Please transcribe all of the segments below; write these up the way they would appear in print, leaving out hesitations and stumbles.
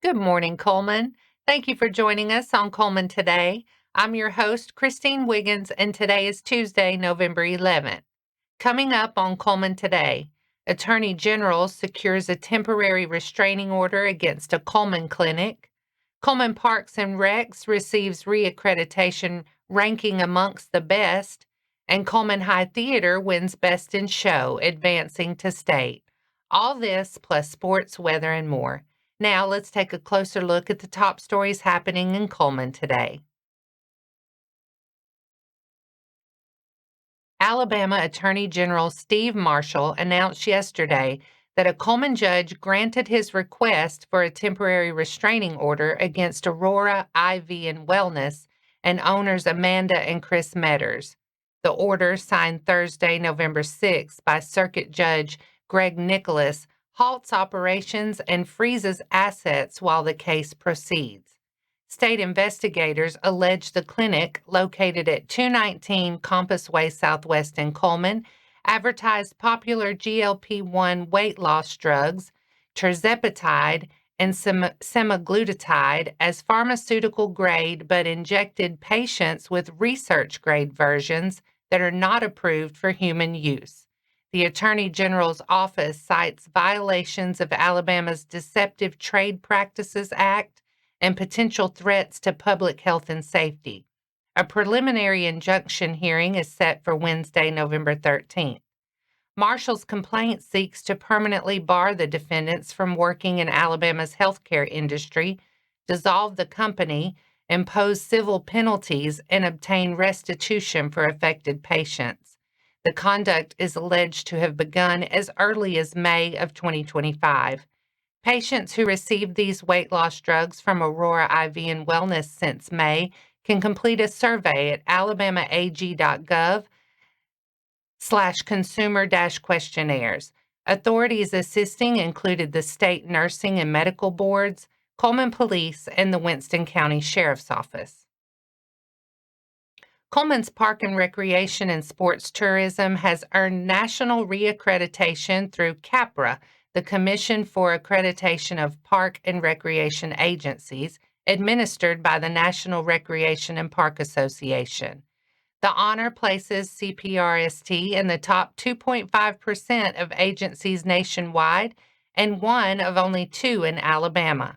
Good morning, Cullman. Thank you for joining us on Cullman Today. I'm your host, Christine Wiggins, and today is Tuesday, November 11th. Coming up on Cullman Today, Attorney General secures a temporary restraining order against a Cullman clinic. Cullman Parks and Recs receives reaccreditation ranking amongst the best, and Cullman High Theatre wins Best in Show, advancing to state. All this plus sports, weather, and more. Now let's take a closer look at the top stories happening in Cullman today. Alabama Attorney General Steve Marshall announced yesterday that a Cullman judge granted his request for a temporary restraining order against Aurora IV and Wellness and owners Amanda and Chris Metters. The order, signed Thursday, November 6, by Circuit Judge Greg Nicholas, halts operations and freezes assets while the case proceeds. State investigators allege the clinic, located at 219 Compass Way Southwest in Cullman, advertised popular GLP-1 weight loss drugs, tirzepatide and semaglutide, as pharmaceutical grade, but injected patients with research grade versions that are not approved for human use. The Attorney General's office cites violations of Alabama's Deceptive Trade Practices Act and potential threats to public health and safety. A preliminary injunction hearing is set for Wednesday, November 13th. Marshall's complaint seeks to permanently bar the defendants from working in Alabama's healthcare industry, dissolve the company, impose civil penalties, and obtain restitution for affected patients. The conduct is alleged to have begun as early as May of 2025. Patients who received these weight loss drugs from Aurora IV and Wellness since May can complete a survey at alabamaag.gov/consumer-questionnaires. Authorities assisting included the state nursing and medical boards, Cullman Police, and the Winston County Sheriff's Office. Cullman's Park and Recreation and Sports Tourism has earned national reaccreditation through CAPRA, the Commission for Accreditation of Park and Recreation Agencies, administered by the National Recreation and Park Association. The honor places CPRST in the top 2.5% of agencies nationwide and one of only two in Alabama.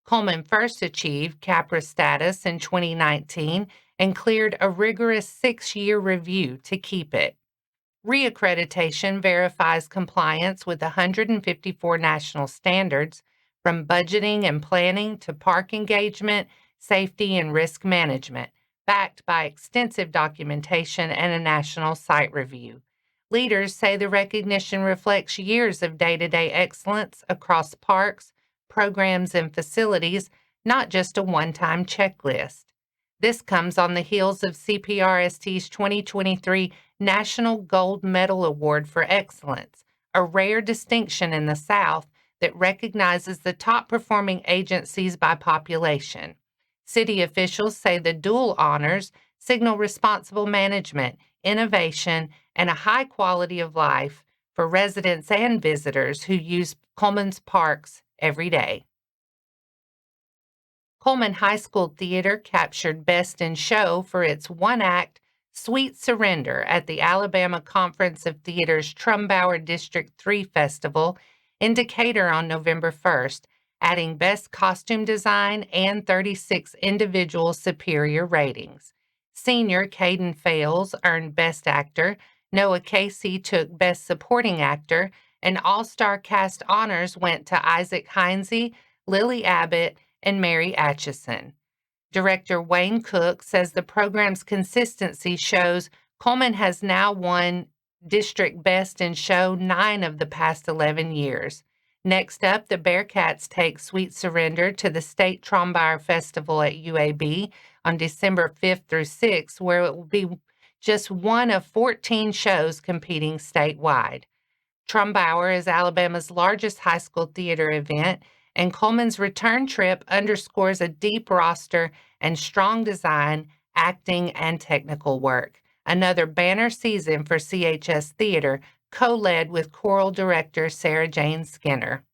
Cullman first achieved CAPRA status in 2019 and cleared a rigorous 6-year review to keep it. Reaccreditation verifies compliance with 154 national standards, from budgeting and planning to park engagement, safety, and risk management, backed by extensive documentation and a national site review. Leaders say the recognition reflects years of day-to-day excellence across parks, programs, and facilities, not just a one-time checklist. This comes on the heels of CPRST's 2023 National Gold Medal Award for Excellence, a rare distinction in the South that recognizes the top-performing agencies by population. City officials say the dual honors signal responsible management, innovation, and a high quality of life for residents and visitors who use Cullman's parks every day. Cullman High School Theatre captured Best in Show for its one-act Sweet Surrender at the Alabama Conference of Theater's Trumbauer District 3 Festival in Decatur on November 1st, adding Best Costume Design and 36 individual superior ratings. Senior Caden Fales earned Best Actor, Noah Casey took Best Supporting Actor, and All-Star Cast honors went to Isaac Heinze, Lily Abbott, and Mary Atchison. Director Wayne Cook says the program's consistency shows Cullman has now won District Best in Show 9 of the past 11 years. Next up, the Bearcats take Sweet Surrender to the State Trumbauer Festival at UAB on December 5th through 6th, where it will be just one of 14 shows competing statewide. Trumbauer is Alabama's largest high school theater event, and Cullman's return trip underscores a deep roster and strong design, acting, and technical work. Another banner season for CHS Theatre, co-led with choral director Sarah Jane Skinner.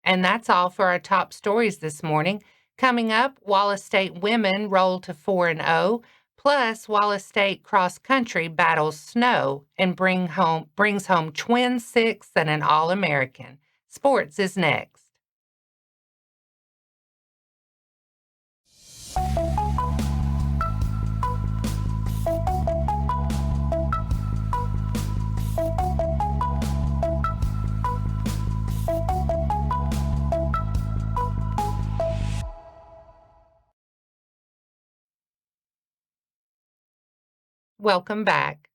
And that's all for our top stories this morning. Coming up, Wallace State women roll to 4-0, plus Wallace State cross country battles snow and brings home twin sixths and an All-American. Sports is next. Welcome back.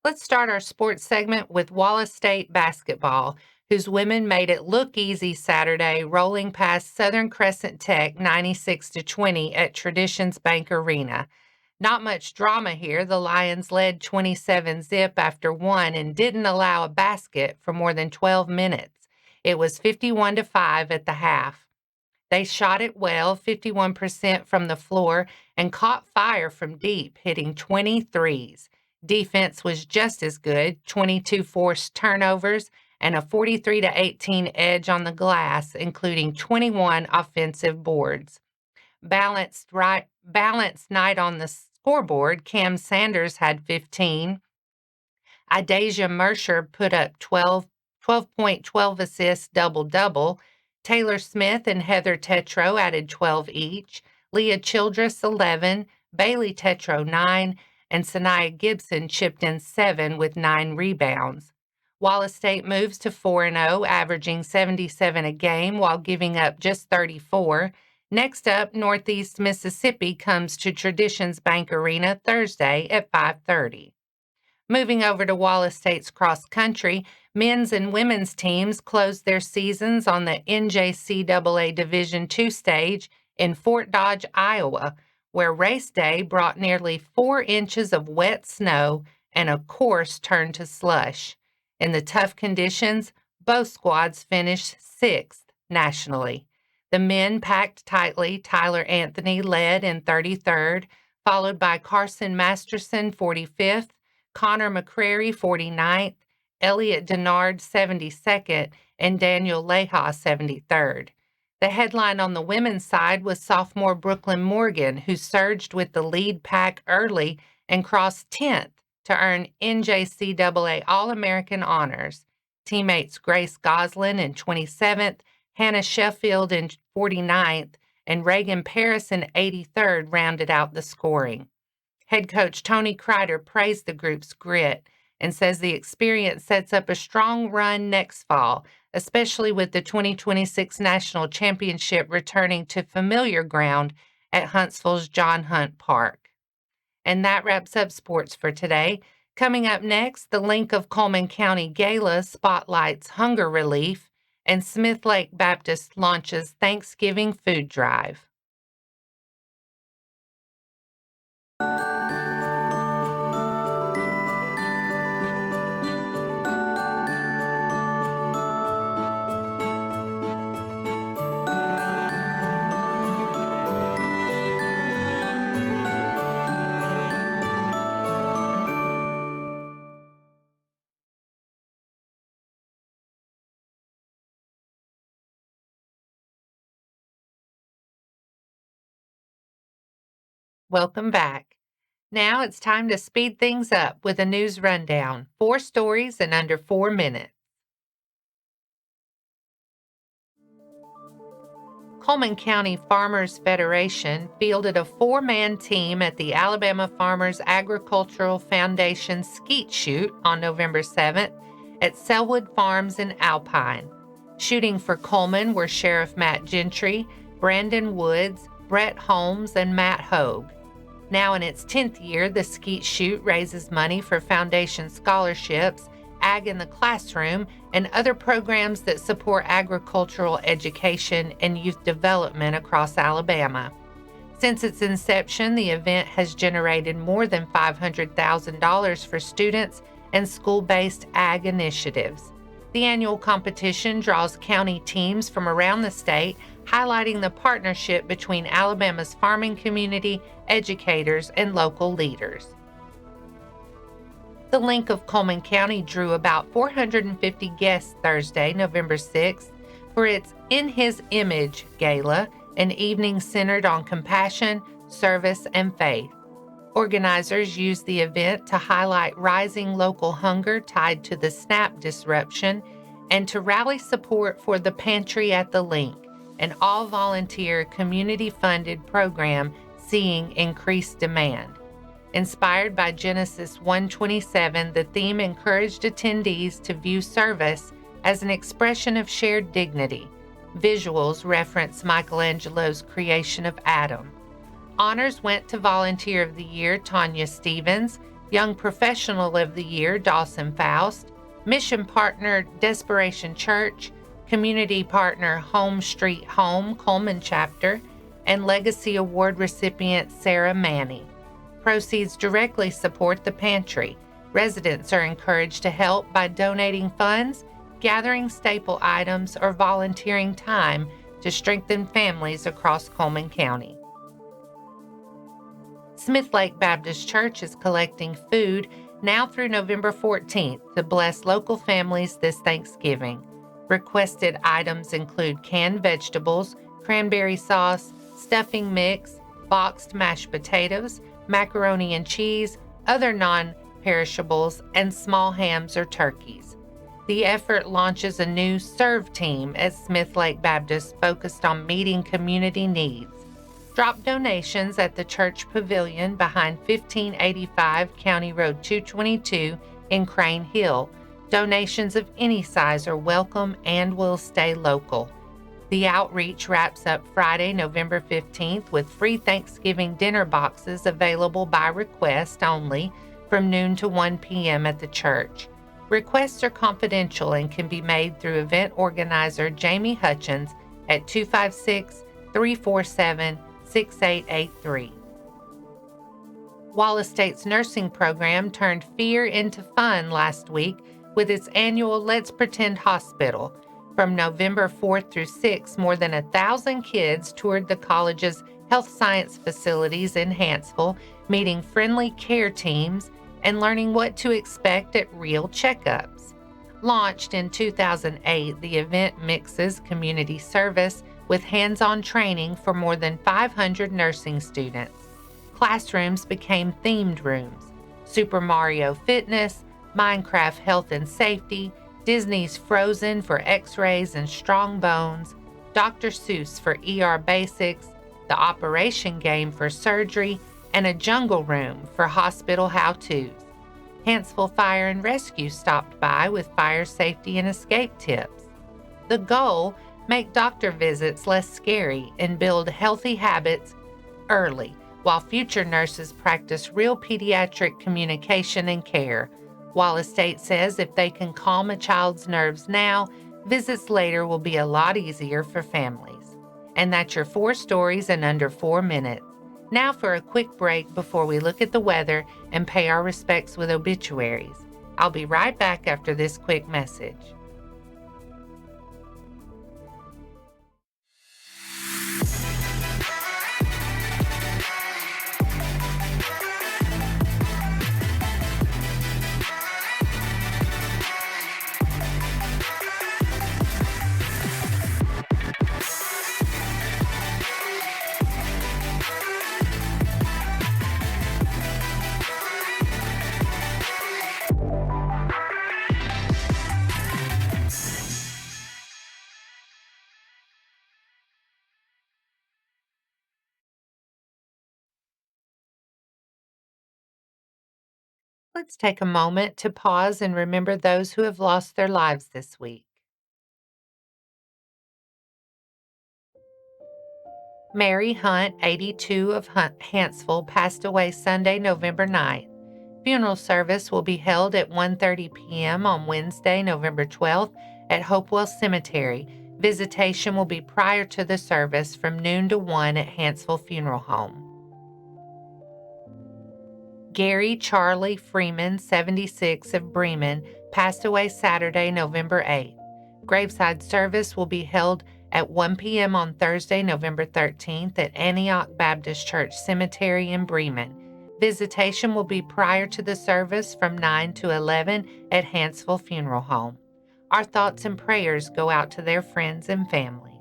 Let's start our sports segment with Wallace State basketball, whose women made it look easy Saturday, rolling past Southern Crescent Tech 96-20 at Traditions Bank Arena. Not much drama here. The Lions led 27-zip after one and didn't allow a basket for more than 12 minutes. It was 51-5 at the half. They shot it well, 51% from the floor, and caught fire from deep, hitting 20 threes. Defense was just as good, 22 forced turnovers and a 43-18 edge on the glass, including 21 offensive boards. Balanced night on the scoreboard, Cam Sanders had 15. Idasia Mercer put up 12 point 12 assists double-double. Taylor Smith and Heather Tetro added 12 each. Leah Childress 11, Bailey Tetro 9, and Sanaya Gibson chipped in 7 with 9 rebounds. Wallace State moves to 4-0, averaging 77 a game while giving up just 34. Next up, Northeast Mississippi comes to Traditions Bank Arena Thursday at 5:30. Moving over to Wallace State's cross country, men's and women's teams closed their seasons on the NJCAA Division II stage in Fort Dodge, Iowa, where race day brought nearly 4 inches of wet snow and a course turned to slush. In the tough conditions, both squads finished 6th nationally. The men packed tightly. Tyler Anthony led in 33rd, followed by Carson Masterson 45th, Connor McCrary 49th, Elliot Denard 72nd, and Daniel Leha 73rd. The headline on the women's side was sophomore Brookelyn Morgan, who surged with the lead pack early and crossed 10th to earn NJCAA All-American honors. Teammates Grace Goslin in 27th, Hannah Sheffield in 49th, and Reagan Paris in 83rd rounded out the scoring. Head coach Tony Kreider praised the group's grit and says the experience sets up a strong run next fall, especially with the 2026 National Championship returning to familiar ground at Huntsville's John Hunt Park. And that wraps up sports for today. Coming up next, the link of Cullman County Gala spotlights hunger relief, and Smith Lake Baptist launches Thanksgiving food drive. Welcome back. Now it's time to speed things up with a news rundown. 4 stories in under 4 minutes. Cullman County Farmers Federation fielded a 4-man team at the Alabama Farmers Agricultural Foundation Skeet Shoot on November 7th at Selwood Farms in Alpine. Shooting for Cullman were Sheriff Matt Gentry, Brandon Woods, Brett Holmes, and Matt Hogue. Now in its 10th year, the Skeet Shoot raises money for foundation scholarships, Ag in the Classroom, and other programs that support agricultural education and youth development across Alabama. Since its inception, the event has generated more than $500,000 for students and school-based ag initiatives. The annual competition draws county teams from around the state, highlighting the partnership between Alabama's farming community, educators, and local leaders. The Link of Cullman County drew about 450 guests Thursday, November 6th, for its In His Image Gala, an evening centered on compassion, service, and faith. Organizers used the event to highlight rising local hunger tied to the SNAP disruption and to rally support for the Pantry at the Link, an all-volunteer, community-funded program seeing increased demand. Inspired by Genesis 1:27, the theme encouraged attendees to view service as an expression of shared dignity. Visuals reference Michelangelo's creation of Adam. Honors went to Volunteer of the Year Tanya Stevens, Young Professional of the Year Dawson Faust, Mission Partner Desperation Church, Community Partner Home Street Home Cullman Chapter, and Legacy Award recipient Sarah Manny. Proceeds directly support the Pantry. Residents are encouraged to help by donating funds, gathering staple items, or volunteering time to strengthen families across Cullman County. Smith Lake Baptist Church is collecting food now through November 14th to bless local families this Thanksgiving. Requested items include canned vegetables, cranberry sauce, stuffing mix, boxed mashed potatoes, macaroni and cheese, other non-perishables, and small hams or turkeys. The effort launches a new Serve team at Smith Lake Baptist focused on meeting community needs. Drop donations at the church pavilion behind 1585 County Road 222 in Crane Hill. Donations of any size are welcome and will stay local. The outreach wraps up Friday, November 15th with free Thanksgiving dinner boxes available by request only from noon to 1 p.m. at the church. Requests are confidential and can be made through event organizer Jamie Hutchins at 256-347-6883. Wallace State's nursing program turned fear into fun last week with its annual Let's Pretend Hospital. From November 4th through 6th, more than 1,000 kids toured the college's health science facilities in Hanceville, meeting friendly care teams and learning what to expect at real checkups. Launched in 2008, the event mixes community service with hands-on training for more than 500 nursing students. Classrooms became themed rooms: Super Mario Fitness, Minecraft Health and Safety, Disney's Frozen for X-rays and strong bones, Dr. Seuss for ER basics, the Operation Game for surgery, and a jungle room for hospital how-tos. Hanceville Fire and Rescue stopped by with fire safety and escape tips. The goal: make doctor visits less scary and build healthy habits early, while future nurses practice real pediatric communication and care. Wallace State says if they can calm a child's nerves now, visits later will be a lot easier for families. And that's your 4 stories in under 4 minutes. Now for a quick break before we look at the weather and pay our respects with obituaries. I'll be right back after this quick message. Let's take a moment to pause and remember those who have lost their lives this week. Mary Hunt, 82 of Hanceville, passed away Sunday, November 9th. Funeral service will be held at 1:30 p.m. on Wednesday, November 12th at Hopewell Cemetery. Visitation will be prior to the service from noon to 1 at Hanceville Funeral Home. Gary Charlie Freeman, 76 of Bremen, passed away Saturday, November 8th. Graveside service will be held at 1 p.m. on Thursday, November 13th at Antioch Baptist Church Cemetery in Bremen. Visitation will be prior to the service from 9 to 11 at Hanceville Funeral Home. Our thoughts and prayers go out to their friends and families.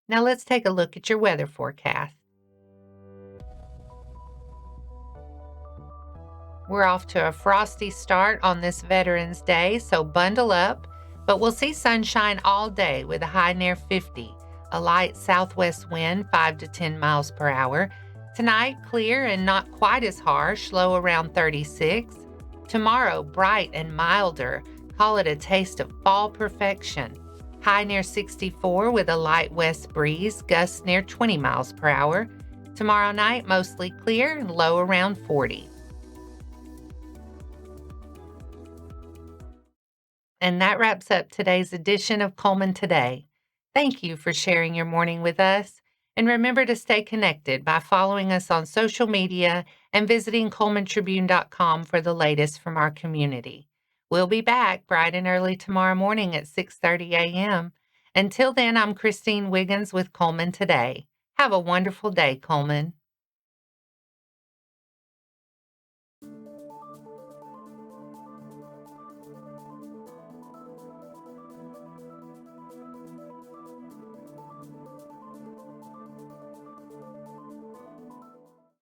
Now let's take a look at your weather forecast. We're off to a frosty start on this Veterans Day, so bundle up. But we'll see sunshine all day with a high near 50, a light southwest wind 5 to 10 miles per hour. Tonight, clear and not quite as harsh, low around 36. Tomorrow, bright and milder. Call it a taste of fall perfection. High near 64 with a light west breeze, gusts near 20 miles per hour. Tomorrow night, mostly clear and low around 40. And that wraps up today's edition of Cullman Today. Thank you for sharing your morning with us. And remember to stay connected by following us on social media and visiting CullmanTribune.com for the latest from our community. We'll be back bright and early tomorrow morning at 6:30 a.m. Until then, I'm Christine Wiggins with Cullman Today. Have a wonderful day, Cullman.